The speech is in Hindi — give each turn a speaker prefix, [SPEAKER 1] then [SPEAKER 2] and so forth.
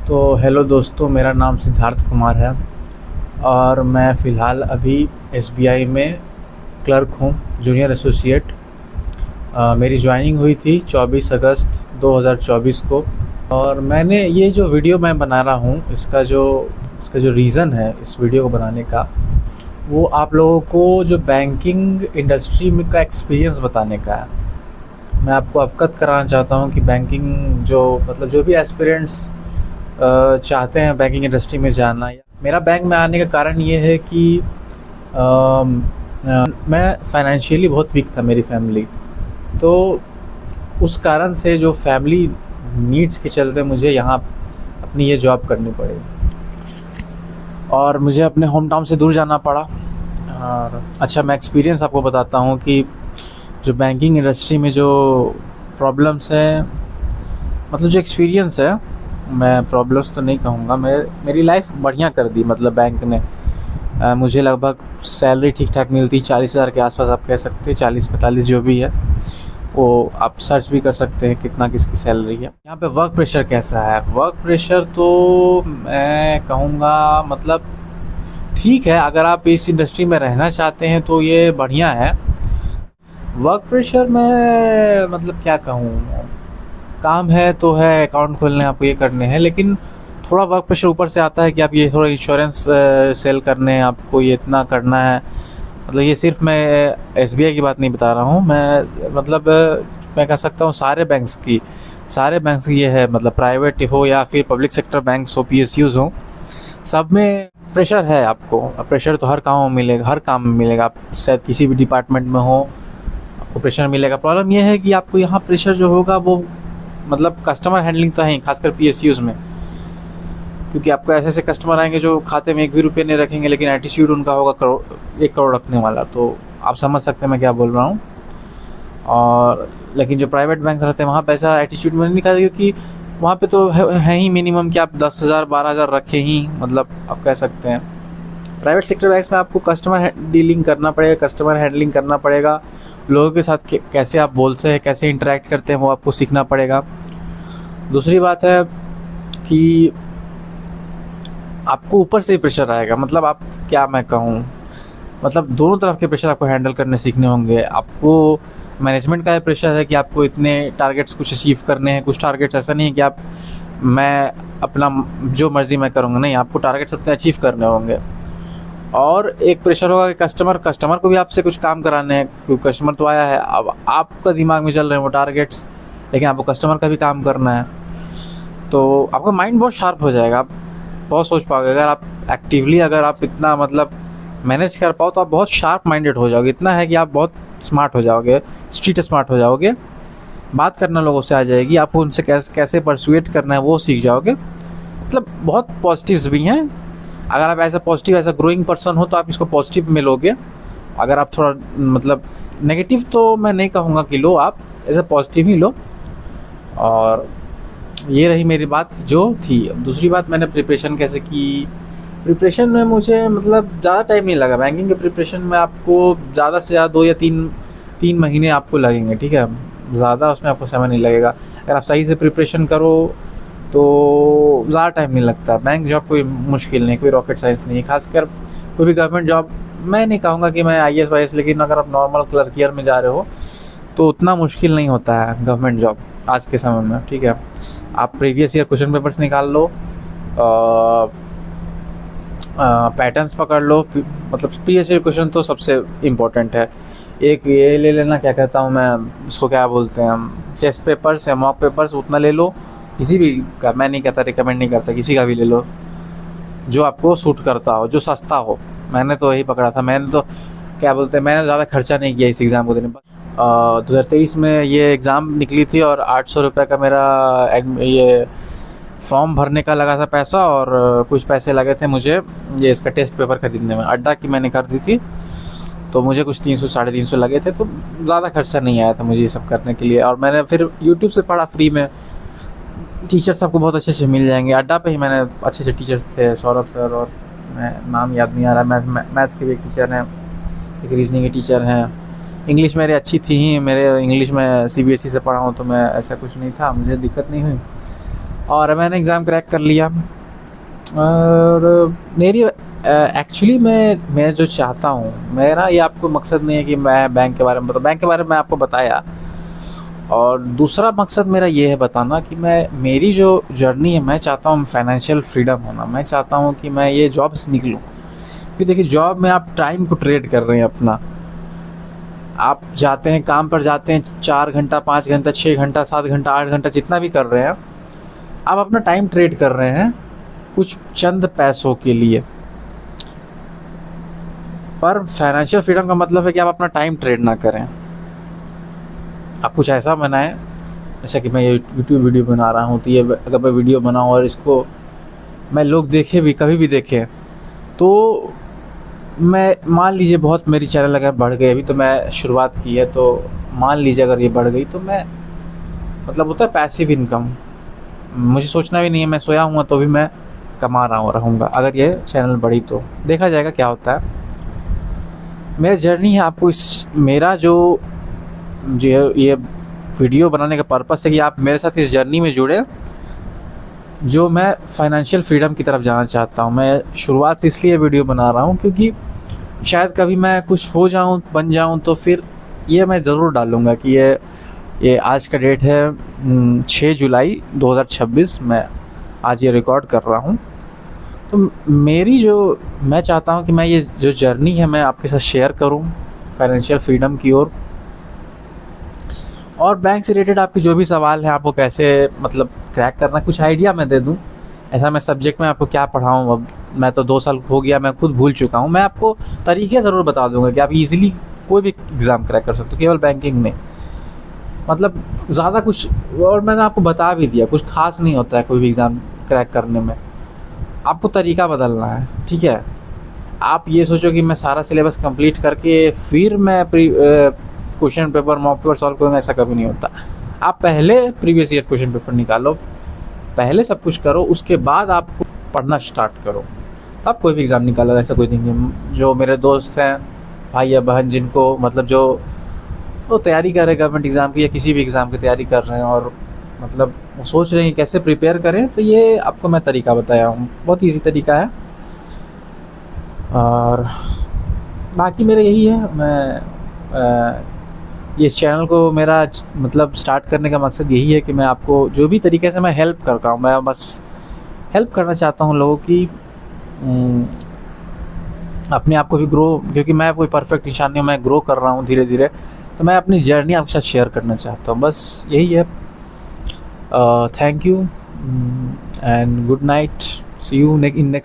[SPEAKER 1] तो हेलो दोस्तों, मेरा नाम सिद्धार्थ कुमार है और मैं फ़िलहाल अभी एसबीआई में क्लर्क हूँ, जूनियर एसोसिएट। मेरी जॉइनिंग हुई थी 24 अगस्त 2024 को। और मैंने ये जो वीडियो मैं बना रहा हूँ, इसका जो रीज़न है इस वीडियो को बनाने का, वो आप लोगों को जो बैंकिंग इंडस्ट्री में का एक्सपीरियंस बताने का है। मैं आपको अवगत कराना चाहता हूँ कि बैंकिंग जो भी एस्पिरेंट्स चाहते हैं बैंकिंग इंडस्ट्री में जाना, या मेरा बैंक में आने का कारण ये है कि मैं फाइनेंशियली बहुत वीक था, मेरी फैमिली। तो उस कारण से जो फैमिली नीड्स के चलते मुझे यहाँ अपनी ये जॉब करनी पड़ी और मुझे अपने होम टाउन से दूर जाना पड़ा। और अच्छा, मैं एक्सपीरियंस आपको बताता हूँ कि जो बैंकिंग इंडस्ट्री में जो प्रॉब्लम्स हैं, जो एक्सपीरियंस है, मैं प्रॉब्लम्स तो नहीं कहूँगा, मेरी लाइफ बढ़िया कर दी। बैंक ने मुझे लगभग सैलरी ठीक ठाक मिलती, 40,000 के आसपास आप कह सकते हैं, 40-45 जो भी है, वो आप सर्च भी कर सकते हैं कितना किसकी सैलरी है। यहाँ पे वर्क प्रेशर कैसा है? वर्क प्रेशर तो मैं कहूँगा ठीक है, अगर आप इस इंडस्ट्री में रहना चाहते हैं तो ये बढ़िया है। वर्क प्रेशर में क्या कहूँ, काम है तो है, अकाउंट खोलने आपको ये करने हैं, लेकिन थोड़ा वर्क प्रेशर ऊपर से आता है कि आप ये थोड़ा इंश्योरेंस सेल करने हैं, आपको ये इतना करना है। ये सिर्फ मैं एसबीआई की बात नहीं बता रहा हूँ, मैं कह सकता हूँ सारे बैंक्स की ये है, प्राइवेट हो या फिर पब्लिक सेक्टर बैंक्स हो, पीएसयूज़ हो, सब में प्रेशर है। आपको प्रेशर तो हर काम में मिलेगा। आप शायद किसी भी डिपार्टमेंट में हो, आपको प्रेशर मिलेगा। प्रॉब्लम ये है कि आपको यहाँ प्रेशर जो होगा वो कस्टमर हैंडलिंग तो है ही, खासकर पीएसयूज़ में, क्योंकि आपको ऐसे कस्टमर आएंगे जो खाते में एक भी रुपये नहीं रखेंगे, लेकिन एटीट्यूड उनका होगा 1 करोड़ रखने वाला। तो आप समझ सकते हैं मैं क्या बोल रहा हूँ। और लेकिन जो प्राइवेट बैंक रहते हैं वहाँ पैसा एटीट्यूड में नहीं दिखाते, क्योंकि वहाँ पे तो है ही मिनिमम कि आप 10,000 12,000 रखें ही, आप कह सकते हैं। प्राइवेट सेक्टर बैंक्स में आपको कस्टमर डीलिंग करना पड़ेगा, कस्टमर हैंडलिंग करना पड़ेगा, लोगों के साथ कैसे आप बोलते हैं, कैसे इंटरेक्ट करते हैं, वो आपको सीखना पड़ेगा। दूसरी बात है कि आपको ऊपर से प्रेशर आएगा, आप क्या मैं कहूँ, दोनों तरफ के प्रेशर आपको हैंडल करने सीखने होंगे। आपको मैनेजमेंट का प्रेशर है कि आपको इतने टारगेट्स कुछ अचीव करने हैं। कुछ टारगेट्स ऐसा नहीं है कि मैं अपना जो मर्ज़ी मैं करूँगा, नहीं, आपको टारगेट्स अपने अचीव करने होंगे। और एक प्रेशर होगा कि कस्टमर को भी आपसे कुछ काम कराने हैं, क्योंकि कस्टमर तो आया है, अब आपका दिमाग में चल रहे हैं वो टारगेट्स, लेकिन आपको कस्टमर का भी काम करना है। तो आपका माइंड बहुत शार्प हो जाएगा, आप बहुत सोच पाओगे। अगर आप एक्टिवली इतना मैनेज कर पाओ तो आप बहुत शार्प माइंडेड हो जाओगे। इतना है कि आप बहुत स्मार्ट हो जाओगे, स्ट्रीट स्मार्ट हो जाओगे, बात करना लोगों से आ जाएगी, आपको उनसे कैसे परसुएट करना है वो सीख जाओगे। बहुत पॉजिटिव्स भी हैं। अगर आप ऐसा ग्रोइंग पर्सन हो तो आप इसको पॉजिटिव में लोगे। अगर आप थोड़ा नेगेटिव तो मैं नहीं कहूँगा कि लो, आप ऐसा पॉजिटिव ही लो। और ये रही मेरी बात जो थी। अब दूसरी बात, मैंने प्रिपरेशन कैसे की। प्रिपरेशन में मुझे ज़्यादा टाइम नहीं लगा। बैंकिंग के प्रिपरेशन में आपको ज़्यादा से ज़्यादा 2 या 3 महीने आपको लगेंगे, ठीक है, ज़्यादा उसमें आपको समय नहीं लगेगा। अगर आप सही से प्रिपरेशन करो तो ज़्यादा टाइम नहीं लगता। बैंक जॉब कोई मुश्किल नहीं, कोई रॉकेट साइंस नहीं है। खासकर कोई भी गवर्नमेंट जॉब, मैं नहीं कहूँगा कि मैं आईएएस वाईएएस, लेकिन अगर आप नॉर्मल क्लर्कियर में जा रहे हो तो उतना मुश्किल नहीं होता है गवर्नमेंट जॉब आज के समय में, ठीक है। आप प्रीवियस ईयर क्वेश्चन पेपर्स निकाल लो, पैटर्न्स पकड़ लो, प्रीवियस ईयर क्वेश्चन तो सबसे इम्पोर्टेंट है। एक ये ले लेना, क्या कहता हूँ मैं उसको, क्या बोलते हैं, टेस्ट पेपर्स या मॉक पेपर्स, उतना ले लो। किसी भी का मैं नहीं कहता, रिकमेंड नहीं करता, किसी का भी ले लो जो आपको सूट करता हो, जो सस्ता हो। मैंने तो यही पकड़ा था। मैंने तो क्या बोलते हैं, मैंने ज़्यादा खर्चा नहीं किया इस एग्ज़ाम को देने पर। 2023 में ये एग्ज़ाम निकली थी और 800 रुपये का मेरा ये फॉर्म भरने का लगा था पैसा, और कुछ पैसे लगे थे मुझे ये इसका टेस्ट पेपर खरीदने में। अड्डा की मैंने कर दी थी, तो मुझे कुछ 300 350 लगे थे, तो ज़्यादा खर्चा नहीं आया था मुझे ये सब करने के लिए। और मैंने फिर यूट्यूब से पढ़ा फ्री में। टीचर्स आपको बहुत अच्छे मिल जाएंगे। अड्डा पे ही मैंने अच्छे टीचर्स थे, सौरभ सर, और मैं नाम याद नहीं आ रहा, मैथ्स के भी एक टीचर हैं, एक रीजनिंग के टीचर हैं। इंग्लिश मेरी अच्छी थी ही, मेरे इंग्लिश में सीबीएसई से पढ़ा हूँ, तो मैं ऐसा कुछ नहीं था, मुझे दिक्कत नहीं हुई। और मैंने एग्ज़ाम क्रैक कर लिया। और मेरी एक्चुअली मैं जो चाहता हूँ, मेरा ये आपको मकसद नहीं है कि मैं बैंक के बारे में बताऊँ, बैंक के बारे में आपको बताया। और दूसरा मकसद मेरा ये है बताना कि मैं मेरी जो जर्नी है, मैं चाहता हूँ फाइनेंशियल फ्रीडम होना। मैं चाहता हूँ कि मैं ये जॉब से निकलूँ, क्योंकि देखिए जॉब में आप टाइम को ट्रेड कर रहे हैं अपना। आप जाते हैं काम पर, जाते हैं 4 घंटा 5 घंटा 6 घंटा 7 घंटा 8 घंटा जितना भी कर रहे हैं, आप अपना टाइम ट्रेड कर रहे हैं कुछ चंद पैसों के लिए। पर फाइनेंशियल फ्रीडम का मतलब है कि आप अपना टाइम ट्रेड ना करें। आप कुछ ऐसा बनाएं, जैसे कि मैं ये यूट्यूब वीडियो बना रहा हूँ, तो ये अगर मैं वीडियो बनाऊँ और इसको मैं लोग देखे भी, कभी भी देखें, तो मैं मान लीजिए बहुत मेरी चैनल अगर बढ़ गई, अभी तो मैं शुरुआत की है, तो मान लीजिए अगर ये बढ़ गई तो मैं मतलब होता है पैसिव इनकम, मुझे सोचना भी नहीं है, मैं सोया हूँ तो भी मैं कमा रहा हूँ रहूँगा। अगर ये चैनल बढ़ी तो देखा जाएगा क्या होता है। मेरा जर्नी है, आपको इस मेरा जो ये वीडियो बनाने का पर्पस है कि आप मेरे साथ इस जर्नी में जुड़े, जो मैं फाइनेंशियल फ्रीडम की तरफ जाना चाहता हूँ। मैं शुरुआत से इसलिए वीडियो बना रहा हूँ क्योंकि शायद कभी मैं कुछ हो जाऊँ, बन जाऊँ, तो फिर ये मैं ज़रूर डालूँगा कि ये आज का डेट है 6 जुलाई 2026, मैं आज ये रिकॉर्ड कर रहा हूँ। तो मेरी जो मैं चाहता हूँ कि मैं ये जो जर्नी है मैं आपके साथ शेयर करूँ फाइनेंशियल फ्रीडम की ओर। और बैंक से रिलेटेड आपके जो भी सवाल हैं, आपको कैसे मतलब क्रैक करना, कुछ आइडिया मैं दे दूँ। ऐसा मैं सब्जेक्ट में आपको क्या पढ़ाऊँ, अब मैं तो 2 साल हो गया, मैं खुद भूल चुका हूँ। मैं आपको तरीके ज़रूर बता दूँगा कि आप इजीली कोई भी एग्ज़ाम क्रैक कर सकते हो, केवल बैंकिंग नहीं। मतलब ज़्यादा कुछ, और मैंने आपको बता भी दिया, कुछ खास नहीं होता है कोई भी एग्ज़ाम क्रैक करने में, आपको तरीका बदलना है, ठीक है। आप ये सोचो कि मैं सारा सिलेबस कंप्लीट करके फिर मैं question paper mock paper solve करूँगा, ऐसा कभी नहीं होता। आप पहले प्रीवियस ईयर क्वेश्चन पेपर निकालो, पहले सब कुछ करो, उसके बाद आपको पढ़ना स्टार्ट करो, तब कोई भी एग्ज़ाम निकालो। ऐसा कोई नहीं है। जो मेरे दोस्त हैं, भाई या बहन, जिनको मतलब जो वो तैयारी कर रहे हैं गवर्नमेंट एग्ज़ाम की या किसी भी एग्ज़ाम की तैयारी कर रहे हैं, और मतलब वो सोच रहे हैं कैसे प्रिपेयर करें, तो ये आपको मैं तरीका बताया हूँ, बहुत ईजी तरीका है। और बाकी मेरा यही है, मैं ये चैनल को मेरा मतलब स्टार्ट करने का मकसद यही है कि मैं आपको जो भी तरीके से मैं हेल्प करता हूँ, मैं बस हेल्प करना चाहता हूँ लोगों की, अपने आप को भी ग्रो, क्योंकि मैं कोई परफेक्ट इंसान नहीं हूँ, मैं ग्रो कर रहा हूँ धीरे धीरे, तो मैं अपनी जर्नी आपके साथ शेयर करना चाहता हूँ, बस यही है। Thank you and good night, see you in next